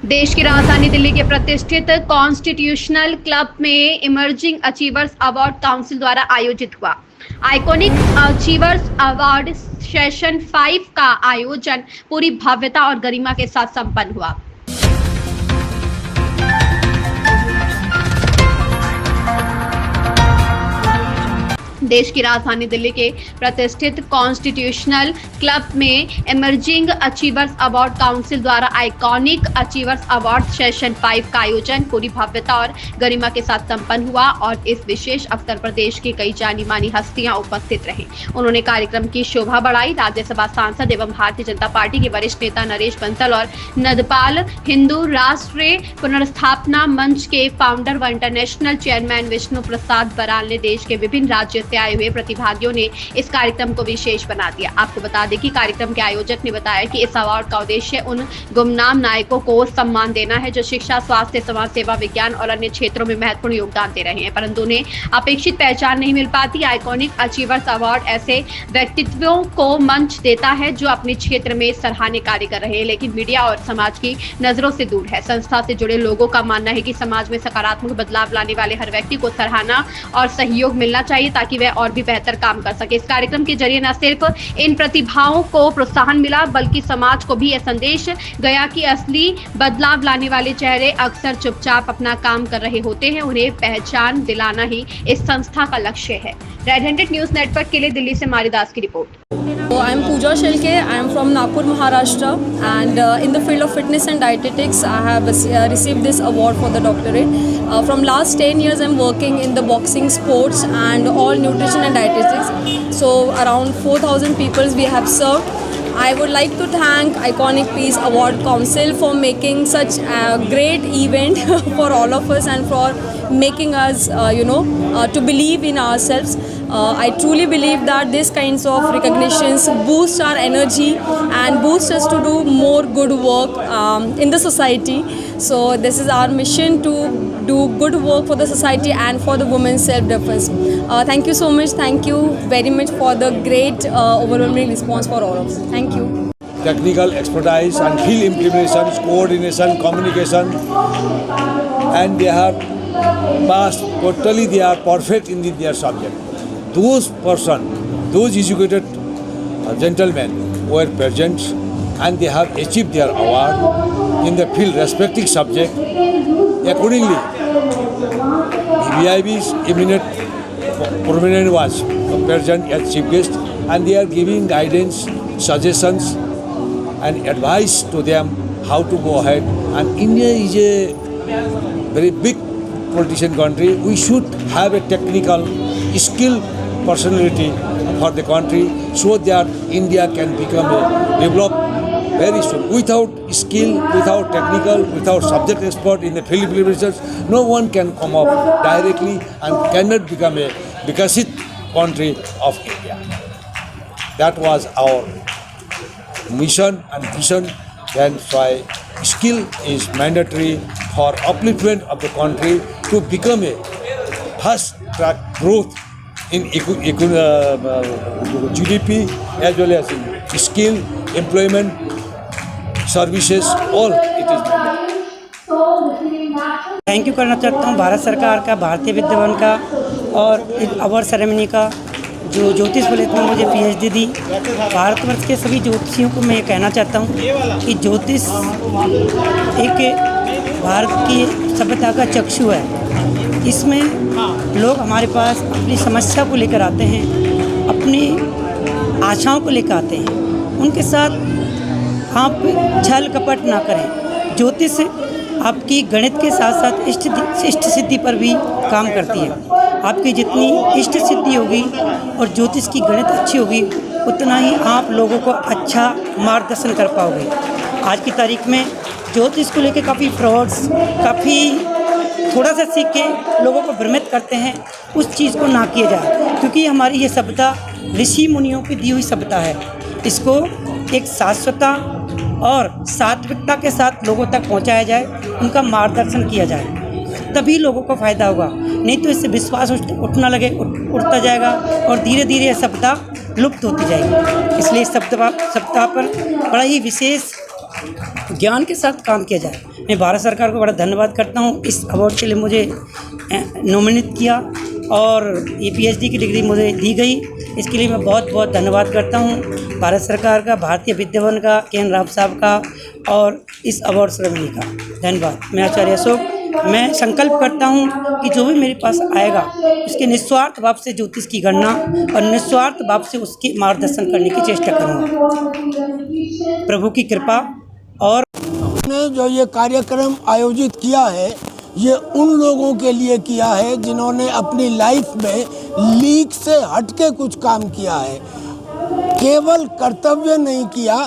देश की राजधानी दिल्ली के प्रतिष्ठित कॉन्स्टिट्यूशनल क्लब में इमर्जिंग अचीवर्स अवार्ड काउंसिल द्वारा आयोजित हुआ आइकॉनिक अचीवर्स अवार्ड सेशन 5 का आयोजन पूरी भव्यता और गरिमा के साथ संपन्न हुआ। देश की राजधानी दिल्ली के प्रतिष्ठित कॉन्स्टिट्यूशनल क्लब में इमर्जिंग अचीवर्स अवार्ड काउंसिल द्वारा आइकॉनिक अचीवर्स अवार्ड सेशन 5 का आयोजन पूरी भव्यता और गरिमा के साथ संपन्न हुआ और इस विशेष अवसर पर देश की कई जानी मानी हस्तियां उपस्थित रहीं। उन्होंने कार्यक्रम की शोभा बढ़ाई। राज्यसभा सांसद एवं भारतीय जनता पार्टी के वरिष्ठ नेता नरेश बंसल और नदपाल हिंदू राष्ट्रीय पुनर्स्थापना मंच के फाउंडर व इंटरनेशनल चेयरमैन विष्णु प्रसाद बराल ने देश के विभिन्न राज्यों से आए हुए प्रतिभागियों ने इस कार्यक्रम को विशेष बना दिया। आपको बता दें कि कार्यक्रम के आयोजक ने बताया कि इस अवार्ड का उद्देश्य उन गुमनाम नायकों को सम्मान देना है जो शिक्षा, स्वास्थ्य, समाज सेवा, विज्ञान और अन्य क्षेत्रों में महत्वपूर्ण योगदान दे रहे हैं, परंतु उन्हें अपेक्षित पहचान नहीं मिल पाती। आइकॉनिक अचीवर्स अवार्ड ऐसे व्यक्तित्वों को मंच देता है जो अपने क्षेत्र में सराहनीय कार्य कर रहे हैं लेकिन मीडिया और समाज की नजरों से दूर है। संस्था से जुड़े लोगों का मानना है कि समाज में सकारात्मक बदलाव लाने वाले हर व्यक्ति को सराहना और सहयोग मिलना चाहिए ताकि वह और भी बेहतर काम कर सके। इस कार्यक्रम के जरिए न सिर्फ इन प्रतिभाओं को प्रोत्साहन मिला बल्कि समाज को भी यह संदेश गया कि असली बदलाव लाने वाले चेहरे अक्सर चुपचाप अपना काम कर रहे होते हैं। उन्हें पहचान दिलाना ही इस संस्था का लक्ष्य है। रेड हैंडेड न्यूज नेटवर्क के लिए दिल्ली से मारीदास की report. I am Pooja Shelke. I am from Nagpur, Maharashtra, and in the field of fitness and dietetics, I have received this award for the doctorate. From last 10 years, I am working in the boxing, sports, and all nutrition and dietetics. So around 4,000 people we have served. I would like to thank Iconic Peace Award Council for making such a great event for all of us and for making us, to believe in ourselves. I truly believe that these kinds of recognitions boost our energy and boost us to do more good work in the society. So this is our mission to do good work for the society and for the women's self-defense. Thank you so much. Thank you very much for the great overwhelming response for all of us. Thank you. Technical expertise and field implementation, coordination, communication, and they have passed totally. They are perfect in their subject. Those educated gentlemen were present and they have achieved their award in the field respective subject. Accordingly, the VIB's eminent prominent was present as chief guest and they are giving guidance, suggestions and advice to them how to go ahead. And India is a very big politician country. We should have a technical, skilled personality for the country so that India can become a developed very soon. Without skill, without technical, without subject expert in the field implementations, no one can come up directly and cannot become a Vikasit country of India. That was our mission and vision. That's why skill is mandatory for upliftment of the country to become a fast track growth in GDP as well as in skill, employment, services, all it is mandatory. Thank you करना चाहता हूँ भारत सरकार का, भारतीय विद्या भवन का और award ceremony का जो ज्योतिष पुलिस में मुझे PhD दी। भारतवर्ष के सभी ज्योतिषियों को मैं ये कहना चाहता हूँ कि ज्योतिष एक भारत की सभ्यता का चक्षु है। इसमें लोग हमारे पास अपनी समस्या को लेकर आते हैं, अपनी आशाओं को लेकर आते हैं। उनके साथ आप छल कपट ना करें। ज्योतिष आपकी गणित के साथ साथ इष्ट सिद्धि पर भी काम करती है। आपकी जितनी इष्ट सिद्धि होगी और ज्योतिष की गणित अच्छी होगी उतना ही आप लोगों को अच्छा मार्गदर्शन कर पाओगे। आज की तारीख में ज्योतिष को लेकर काफ़ी फ्रॉड्स, काफ़ी थोड़ा सा सीख के लोगों को भ्रमित करते हैं। उस चीज़ को ना किया जाए क्योंकि हमारी ये सभ्यता ऋषि मुनियों की दी हुई सभ्यता है। इसको एक शाश्वतता और सात्विकता के साथ लोगों तक पहुंचाया जाए, उनका मार्गदर्शन किया जाए, तभी लोगों को फ़ायदा होगा। नहीं तो इससे विश्वास उठता जाएगा और धीरे धीरे यह सभ्यता लुप्त होती जाएगी। इसलिए सप्ताह पर बड़ा ही विशेष ज्ञान के साथ काम किया जाए। मैं भारत सरकार को बड़ा धन्यवाद करता हूँ, इस अवार्ड के लिए मुझे नॉमिनेट किया और ये PhD की डिग्री मुझे दी गई। इसके लिए मैं बहुत बहुत धन्यवाद करता हूँ भारत सरकार का, भारतीय विद्या भवन का, के.एन. राव साहब का और इस अवार्ड सेरेमनी का धन्यवाद। मैं आचार्य अशोक, मैं संकल्प करता हूँ कि जो भी मेरे पास आएगा उसके निस्वार्थ भाव से ज्योतिष की गणना और निस्वार्थ भाव से उसके मार्गदर्शन करने की चेष्टा करूँगा। प्रभु की कृपा। और ने जो ये कार्यक्रम आयोजित किया है ये उन लोगों के लिए किया है जिन्होंने अपनी लाइफ में लीक से हटके कुछ काम किया है। केवल कर्तव्य नहीं किया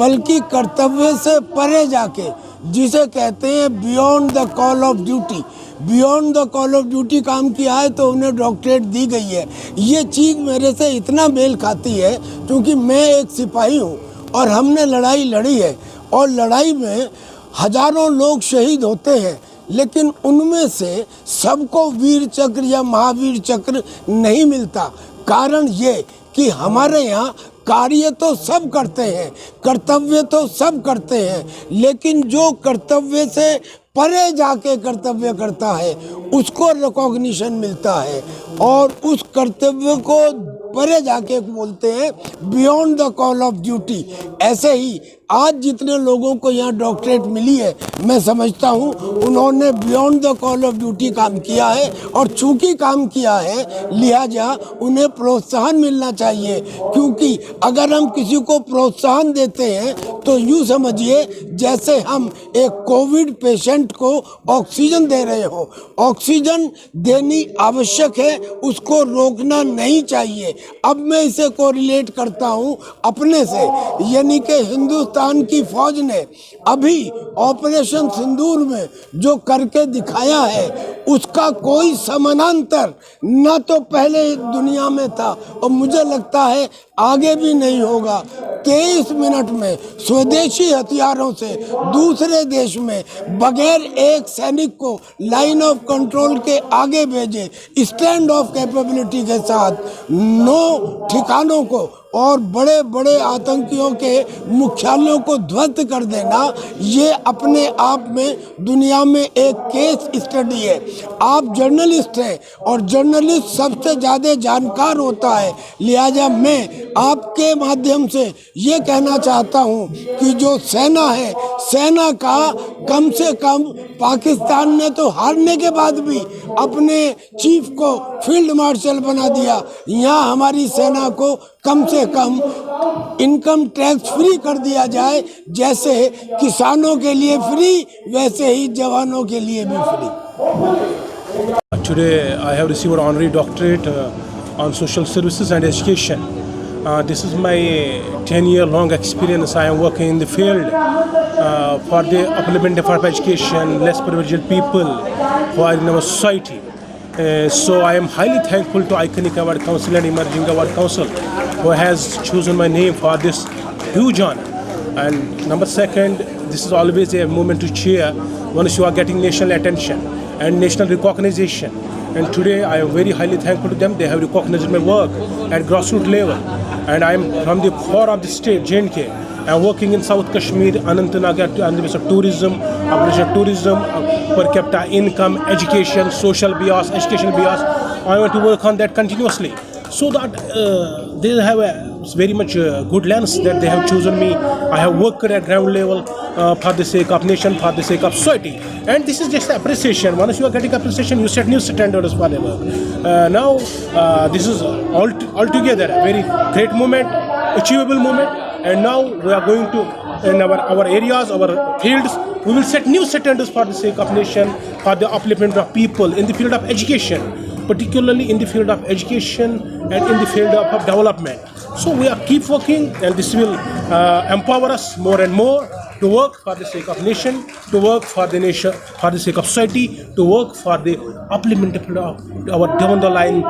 बल्कि कर्तव्य से परे जाके, जिसे कहते हैं beyond the call of duty, beyond the call of duty काम किया है तो उन्हें डॉक्टरेट दी गई है। ये चीज़ मेरे से इतना मेल खाती है क्योंकि मैं एक सिपाही हूँ और हमने लड़ाई लड़ी है और लड़ाई में हजारों लोग शहीद होते हैं, लेकिन उनमें से सबको वीर चक्र या महावीर चक्र नहीं मिलता। कारण ये कि हमारे यहाँ कार्य तो सब करते हैं, कर्तव्य तो सब करते हैं, लेकिन जो कर्तव्य से परे जाके कर्तव्य करता है उसको रिकॉग्निशन मिलता है और उस कर्तव्य को परे जाके बोलते हैं beyond the call of duty. ऐसे ही आज जितने लोगों को यहाँ डॉक्टरेट मिली है मैं समझता हूँ उन्होंने beyond the call of duty काम किया है और चूंकि काम किया है लिहाजा उन्हें प्रोत्साहन मिलना चाहिए, क्योंकि अगर हम किसी को प्रोत्साहन देते हैं तो यूँ समझिए जैसे हम एक कोविड पेशेंट को ऑक्सीजन दे रहे हो। ऑक्सीजन देनी आवश्यक है, उसको रोकना नहीं चाहिए। अब मैं इसे कोरिलेट करता हूँ अपने से, यानी कि हिंदुस्तान की फौज ने अभी ऑपरेशन सिंदूर में जो करके दिखाया है उसका कोई समानांतर न तो पहले दुनिया में था और मुझे लगता है आगे भी नहीं होगा। 23 मिनट में स्वदेशी हथियारों से दूसरे देश में बगैर एक सैनिक को लाइन ऑफ कंट्रोल के आगे भेजे, स्टैंड ऑफ कैपेबिलिटी के साथ 9 ठिकानों को और बड़े बड़े आतंकियों के मुख्यालयों को ध्वस्त कर देना, ये अपने आप में दुनिया में एक केस स्टडी है। आप जर्नलिस्ट हैं और जर्नलिस्ट सबसे ज़्यादा जानकार होता है, लिहाजा मैं आपके माध्यम से ये कहना चाहता हूँ कि जो सेना है, सेना का कम से कम पाकिस्तान ने तो हारने के बाद भी अपने चीफ को फील्ड मार्शल बना दिया, यहाँ हमारी सेना को कम से कम इनकम टैक्स फ्री कर दिया जाए, जैसे किसानों के लिए फ्री वैसे ही जवानों के लिए भी free. Today I have received an honorary doctorate on social services and education. This is my 10-year long experience. I am working in the field for the upliftment of education, less privileged people who are in our society. So I am highly thankful to Iconic Award Council and Emerging Award Council who has chosen my name for this huge honor. And number second, this is always a moment to cheer once you are getting national attention and national recognition. And today I am very highly thankful to them. They have recognized my work at grassroots level. And I am from the core of the state, J&K. I am working in South Kashmir, Anantnag, on the base of tourism, per capita income, education, social bias, educational bias. I want to work on that continuously, so that they have a very much good lens that they have chosen me. I have worked at ground level for the sake of nation, for the sake of society. And this is just appreciation. Once you are getting appreciation, you set new standards for the work. Now, this is altogether a very great moment, achievable moment. And now we are going to, in our areas, our fields, we will set new standards for the sake of nation, for the upliftment of people in the field of education, particularly in the field of education and in the field of development. So we are keep working, and this will empower us more and more to work for the sake of nation, to work for the nation, for the sake of society, to work for the upliftment of our down the line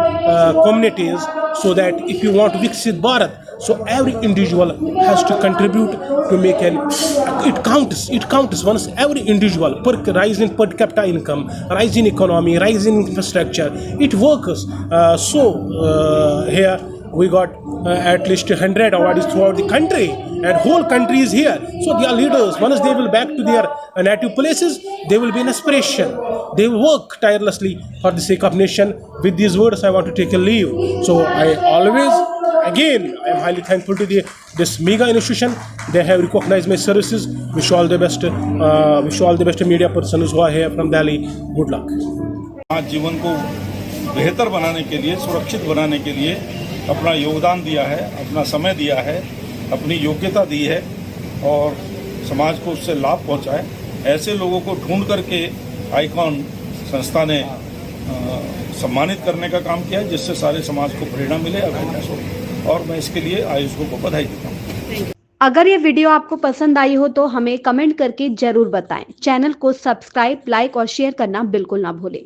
communities, so that if you want to Viksit Bharat, so every individual has to contribute to make it counts once every individual rise in per capita income, rise in economy, rise in infrastructure, it works. Here we got at least 100 awards throughout the country, and whole country is here. So they are leaders. Once they will back to their native places, they will be an inspiration. They will work tirelessly for the sake of nation. With these words, I want to take a leave. So I always, again, I am highly thankful to this mega institution. They have recognized my services. Wish all the best. Wish all the best media persons who are here from Delhi. Good luck. आज जीवन को बेहतर बनाने के लिए, सुरक्षित बनाने के लिए अपना योगदान दिया है, अपना समय दिया है, अपनी योग्यता दी है और समाज को उससे लाभ पहुंचाए, ऐसे लोगों को ढूंढ करके आइकॉन संस्था ने सम्मानित करने का काम किया है, जिससे सारे समाज को प्रेरणा मिले, अवेयरनेस हो, और मैं इसके लिए आयोजकों को बधाई देता हूँ। अगर ये वीडियो आपको पसंद आई हो तो हमें कमेंट करके जरूर बताएं। चैनल को सब्सक्राइब, लाइक और शेयर करना बिल्कुल ना भूलें।